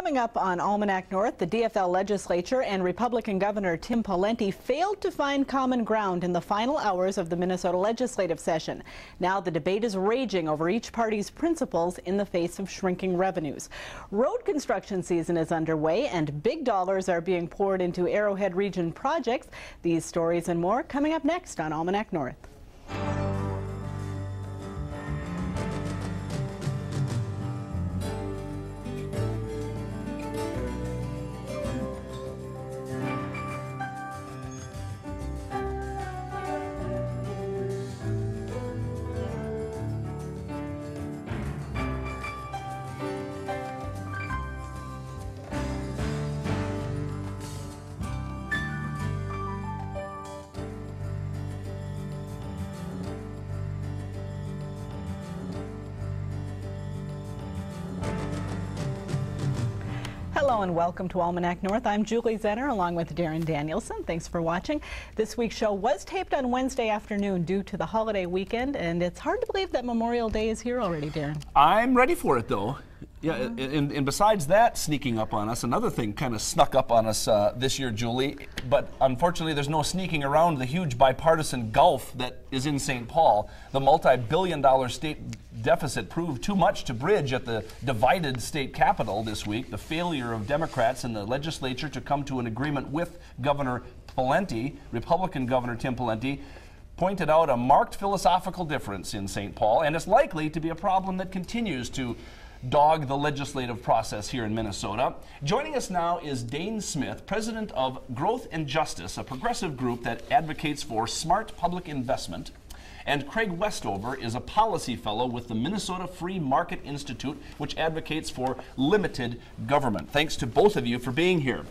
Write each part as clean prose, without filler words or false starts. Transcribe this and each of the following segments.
Coming up on Almanac North, the DFL legislature and Republican Governor Tim Pawlenty failed to find common ground in the final hours of the Minnesota legislative session. Now the debate is raging over each party's principles in the face of shrinking revenues. Road construction season is underway and big dollars are being poured into Arrowhead region projects. These stories and more coming up next on Almanac North. Hello and welcome to Almanac North. I'm Julie Zenner along with Darren Danielson. Thanks for watching. This week's show was taped on Wednesday afternoon due to the holiday weekend, and it's hard to believe that Memorial Day is here already, Darren. I'm ready for it, though. Yeah, and besides that sneaking up on us, another thing kind of snuck up on us this year, Julie, but unfortunately there's no sneaking around the huge bipartisan gulf that is in St. Paul. The multi-billion-dollar state deficit proved too much to bridge at the divided state capitol this week. The failure of Democrats in the legislature to come to an agreement with Governor Pawlenty, Republican Governor Tim Pawlenty, pointed out a marked philosophical difference in St. Paul, and it's likely to be a problem that continues to dog the legislative process here in Minnesota. Joining us now is Dane Smith, president of Growth and Justice, a progressive group that advocates for smart public investment. And Craig Westover is a policy fellow with the Minnesota Free Market Institute, which advocates for limited government. Thanks to both of you for being here.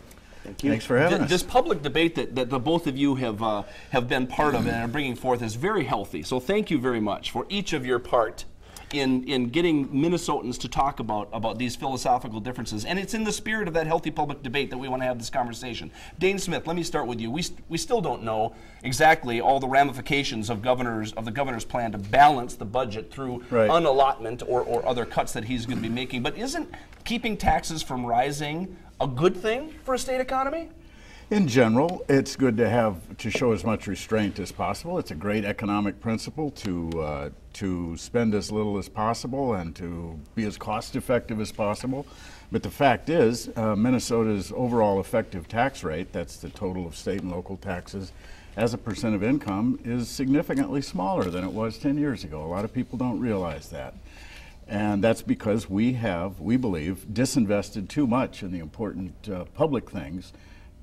Thank you. Thanks for having us. This public debate that the both of you have been part of and are bringing forth is very healthy. So thank you very much for each of your part in getting Minnesotans to talk about these philosophical differences. And it's in the spirit of that healthy public debate that we want to have this conversation. Dane Smith, let me start with you. We still don't know exactly all the ramifications of the governor's plan to balance the budget through unallotment or other cuts that he's going to be making. But isn't keeping taxes from rising a good thing for a state economy? In general, it's good to show as much restraint as possible. It's a great economic principle to spend as little as possible and to be as cost effective as possible. But the fact is, Minnesota's overall effective tax rate, that's the total of state and local taxes, as a percent of income, is significantly smaller than it was 10 years ago. A lot of people don't realize that. And that's because we believe, disinvested too much in the important public things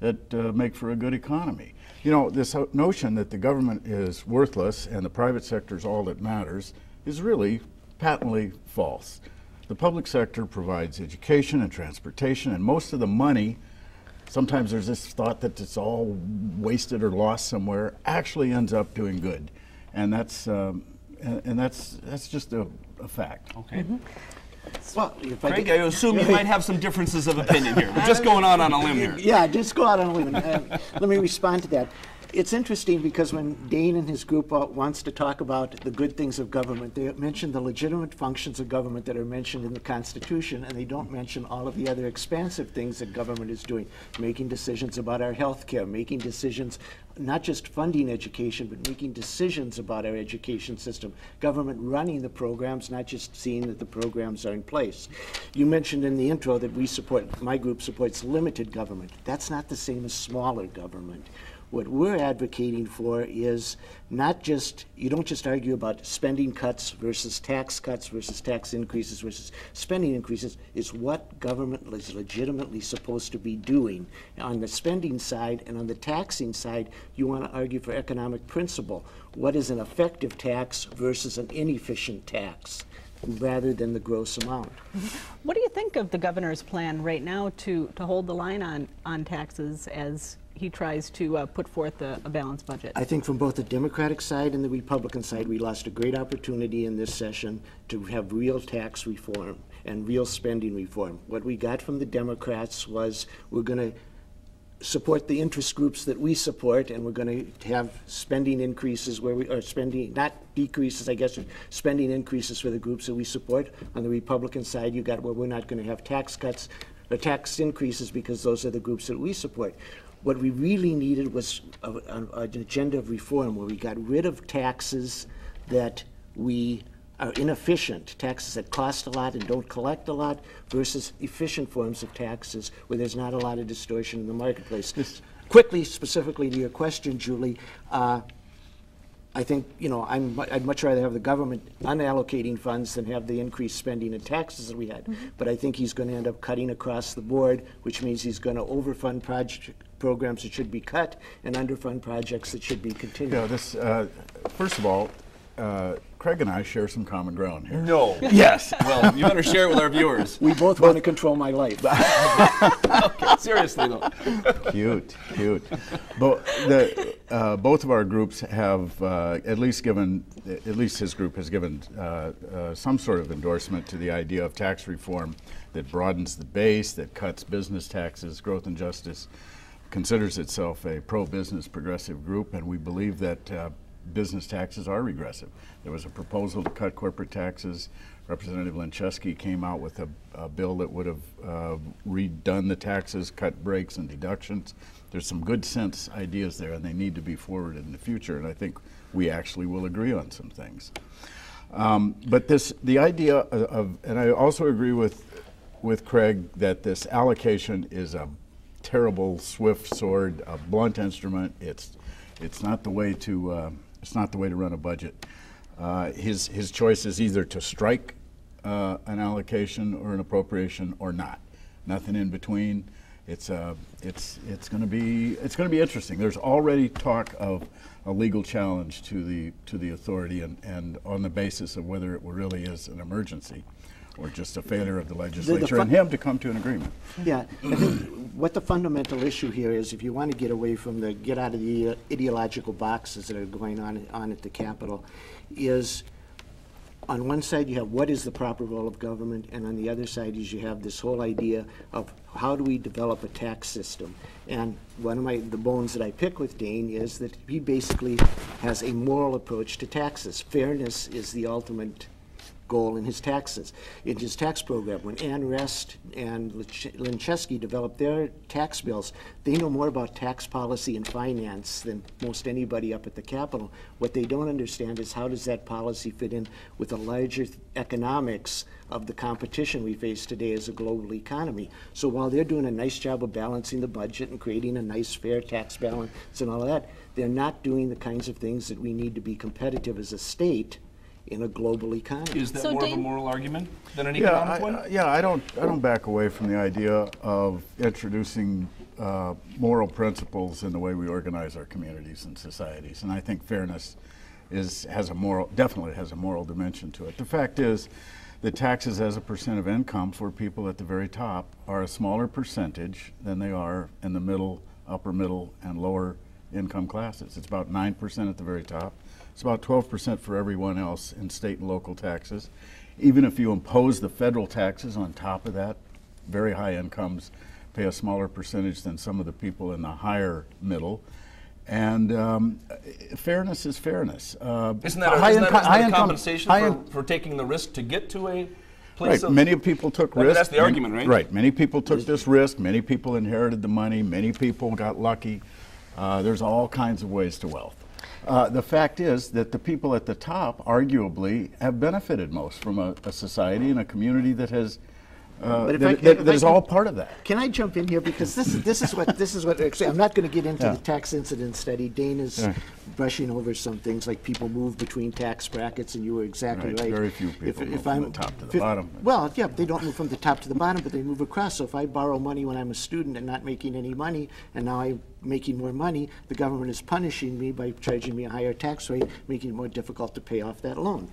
that make for a good economy. You know, this notion that the government is worthless and the private sector is all that matters is really patently false. The public sector provides education and transportation, and most of the money, sometimes there's this thought that it's all wasted or lost somewhere, actually ends up doing good. And that's just a fact. Okay. Mm-hmm. Well, Craig, I assume you might have some differences of opinion here. We're just going on a limb here. Yeah, just go out on a limb. Let me respond to that. It's interesting because when Dane and his group wants to talk about the good things of government, they mention the legitimate functions of government that are mentioned in the Constitution, and they don't mention all of the other expansive things that government is doing, making decisions about our health care, making decisions, not just funding education, but making decisions about our education system, government running the programs, not just seeing that the programs are in place. You mentioned in the intro that my group supports limited government. That's not the same as smaller government. What we're advocating for is not just, you don't just argue about spending cuts versus tax increases versus spending increases. It's what government is legitimately supposed to be doing. On the spending side and on the taxing side, you want to argue for economic principle. What is an effective tax versus an inefficient tax, rather than the gross amount. What do you think of the governor's plan right now to hold the line on taxes as he tries to put forth a balanced budget? I think from both the Democratic side and the Republican side, we lost a great opportunity in this session to have real tax reform and real spending reform. What we got from the Democrats was, we're going to support the interest groups that we support, and we're going to have spending increases where we are spending, not decreases, I guess, spending increases for the groups that we support. On the Republican side, you got, well, we're not going to have tax cuts. tax increases because those are the groups that we support. What we really needed was an agenda of reform where we got rid of taxes that we are inefficient, taxes that cost a lot and don't collect a lot, versus efficient forms of taxes where there's not a lot of distortion in the marketplace. Quickly, specifically to your question, Julie, I think, I'd much rather have the government unallocating funds than have the increased spending and taxes that we had. But I think he's going to end up cutting across the board, which means he's going to overfund programs that should be cut and underfund projects that should be continued. First of all, Craig and I share some common ground here. No. Yes. Well, you better share it with our viewers. We both want to control my life. Okay, seriously though. Cute. Both of our groups have at least his group has given some sort of endorsement to the idea of tax reform that broadens the base, that cuts business taxes, growth and justice, considers itself a pro-business progressive group, and we believe that business taxes are regressive. There was a proposal to cut corporate taxes. Representative Lincheski came out with a bill that would have redone the taxes, cut breaks and deductions. There's some good sense ideas there, and they need to be forwarded in the future, and I think we actually will agree on some things. But the idea of, and I also agree with Craig that this allocation is a terrible swift sword, a blunt instrument. It's not the way to run a budget. His choice is either to strike an allocation or an appropriation or not. Nothing in between. It's going to be interesting. There's already talk of a legal challenge to the authority, and on the basis of whether it really is an emergency or just a failure of the legislature and him to come to an agreement. Yeah, I think what the fundamental issue here is, if you want to get away from get out of the ideological boxes that are going on at the Capitol, is on one side you have what is the proper role of government, and on the other side is you have this whole idea of how do we develop a tax system. And one of the bones that I pick with Dane is that he basically has a moral approach to taxes. Fairness is the ultimate goal in his tax program. When Ann Rest and Lincheski developed their tax bills, they know more about tax policy and finance than most anybody up at the Capitol. What they don't understand is how does that policy fit in with the larger economics of the competition we face today as a global economy. So while they're doing a nice job of balancing the budget and creating a nice fair tax balance and all of that, they're not doing the kinds of things that we need to be competitive as a state in a global economy. Is that more of a moral argument than an economic one? I don't back away from the idea of introducing moral principles in the way we organize our communities and societies, and I think fairness definitely has a moral dimension to it. The fact is that taxes as a percent of income for people at the very top are a smaller percentage than they are in the middle, upper middle, and lower income classes. It's about 9% at the very top. It's about 12% for everyone else in state and local taxes. Even if you impose the federal taxes on top of that, very high incomes pay a smaller percentage than some of the people in the higher middle. And fairness is fairness. Isn't that a compensation for taking the risk to get to a place of... Many people took risk. That's the argument, right? Right. Many people took this risk. Many people inherited the money. Many people got lucky. There's all kinds of ways to wealth. The fact is that the people at the top arguably have benefited most from a society and a community that has that is all part of that. Can I jump in here, because this is what actually, I'm not going to get into the tax incident study. Dane is brushing over some things like people move between tax brackets, and you were exactly right. Very few people move from the top to the bottom. Well, yeah, they don't move from the top to the bottom, but they move across. So if I borrow money when I'm a student and not making any money, and now I'm making more money, the government is punishing me by charging me a higher tax rate, making it more difficult to pay off that loan.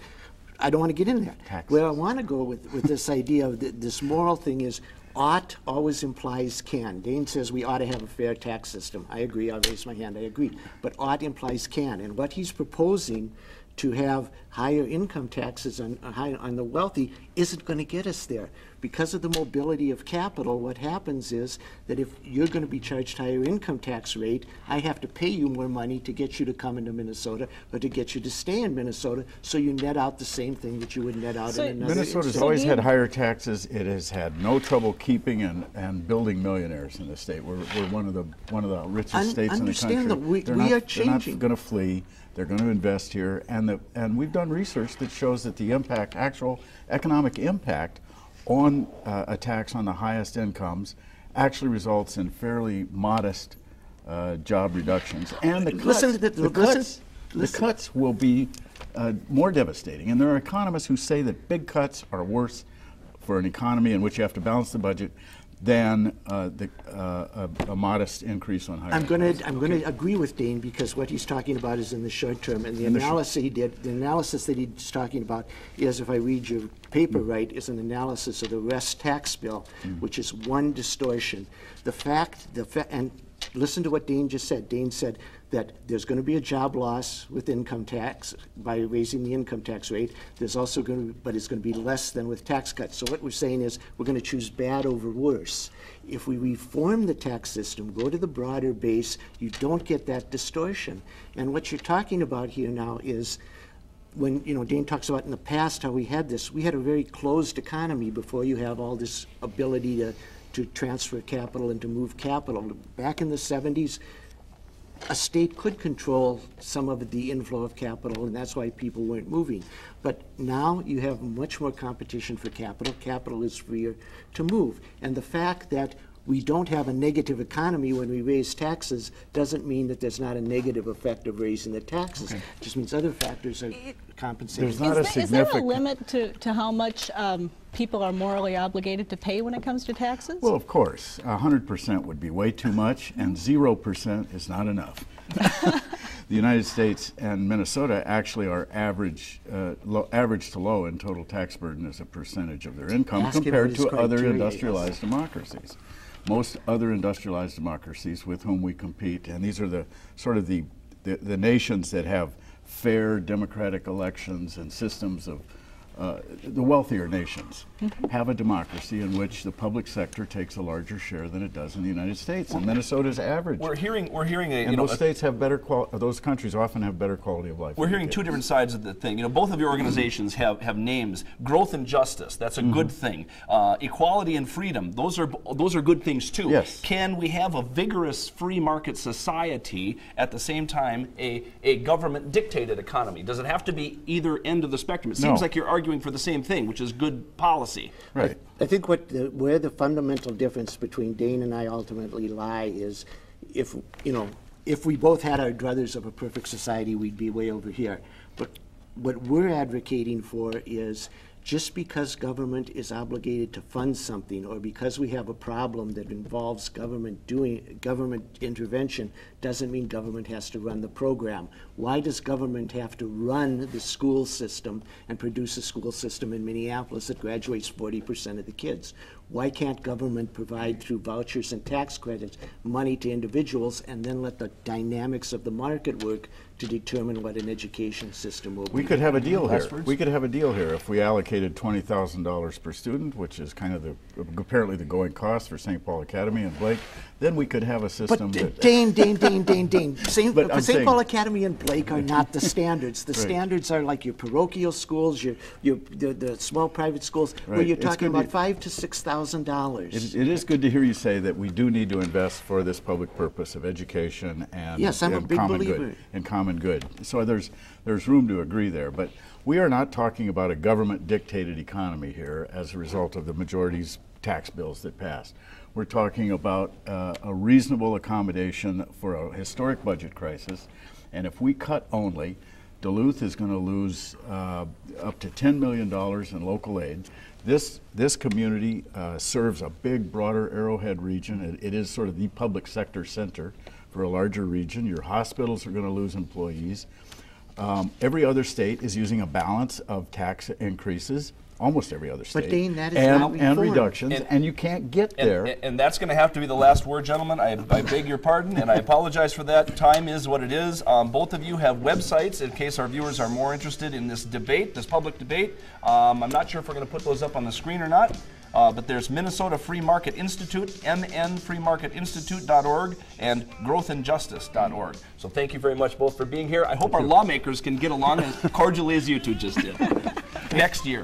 I don't want to get in there. Taxes. Where I want to go with this idea of this moral thing is ought always implies can. Dane says we ought to have a fair tax system. I agree. I'll raise my hand. I agree. But ought implies can. And what he's proposing to have higher income taxes on the wealthy isn't going to get us there. because of the mobility of capital, what happens is that if you're going to be charged higher income tax rate, I have to pay you more money to get you to come into Minnesota or to get you to stay in Minnesota, so you net out the same thing that you would net out in another Minnesota's state. always had higher taxes. It has had no trouble keeping and building millionaires in the state. We're one of the richest states in the country. Understand that we are changing. They're not going to flee. They're going to invest here, and we've done research that shows that the impact, actual economic impact, on a tax on the highest incomes, actually results in fairly modest job reductions. And the cuts will be more devastating. And there are economists who say that big cuts are worse for an economy in which you have to balance the budget than a modest increase on higher incomes. I'm going to agree with Dane, because what he's talking about is in the short term, and the analysis that he's talking about is, if I read your paper right, is an analysis of the Rest tax bill, which is one distortion. And listen to what Dane just said. Dane said that there's going to be a job loss with income tax by raising the income tax rate. There's also but it's going to be less than with tax cuts. So what we're saying is we're going to choose bad over worse. If we reform the tax system, go to the broader base, you don't get that distortion. And what you're talking about here now is, when Dane talks about in the past how we had a very closed economy before you have all this ability to transfer capital and to move capital. Back in the 70s, a state could control some of the inflow of capital, and that's why people weren't moving. But now you have much more competition for capital. Capital is freer to move. And the fact that we don't have a negative economy when we raise taxes doesn't mean that there's not a negative effect of raising the taxes. It just means other factors are compensating. Is there a limit to how much people are morally obligated to pay when it comes to taxes? Well, of course. 100% would be way too much, and 0% is not enough. The United States and Minnesota actually are average to low in total tax burden as a percentage of their income compared to other industrialized democracies. Most other industrialized democracies with whom we compete, and these are the nations that have fair democratic elections and systems of the wealthier nations have a democracy in which the public sector takes a larger share than it does in the United States, and Minnesota's average. We're hearing those states have better those countries often have better quality of life. We're hearing two different sides of the thing. Both of your organizations have names. Growth and justice, that's a good thing. Equality and freedom, those are good things too. Yes. Can we have a vigorous free market society at the same time a government dictated economy? Does it have to be either end of the spectrum? It seems like you're arguing for the same thing, which is good policy. Right. I think where the fundamental difference between Dane and I ultimately lie is, if we both had our druthers of a perfect society, we'd be way over here. But what we're advocating for is, just because government is obligated to fund something, or because we have a problem that involves government intervention, doesn't mean government has to run the program. Why does government have to run the school system and produce a school system in Minneapolis that graduates 40% of the kids? Why can't government provide, through vouchers and tax credits, money to individuals, and then let the dynamics of the market work to determine what an education system will be? We could have a deal here. We could have a deal here if we allocated $20,000 per student, which is kind of apparently the going cost for St. Paul Academy and Blake. Then we could have a system. But Dane. St. Paul Academy and Blake are not the standards. The standards are like your parochial schools, the small private schools, where you're talking about $5,000 to $6,000. It is good to hear you say that we do need to invest for this public purpose of education and yes, I'm a big believer in common good. So there's room to agree there, but we are not talking about a government-dictated economy here as a result of the majority's tax bills that passed. We're talking about a reasonable accommodation for a historic budget crisis, and if we cut only, Duluth is going to lose up to $10 million in local aid. This community serves a big, broader Arrowhead region. It is sort of the public sector center for a larger region. Your hospitals are going to lose employees. Every other state is using a balance of tax increases. Almost every other state. But Dane, that is not reform. And reductions, and you can't get there. And that's going to have to be the last word, gentlemen. I beg your pardon, and I apologize for that. Time is what it is. Both of you have websites in case our viewers are more interested in this debate, this public debate. I'm not sure if we're going to put those up on the screen or not. But there's Minnesota Free Market Institute, mnfreemarketinstitute.org, and growthandjustice.org. So thank you very much both for being here. I hope our lawmakers can get along as cordially as you two just did next year.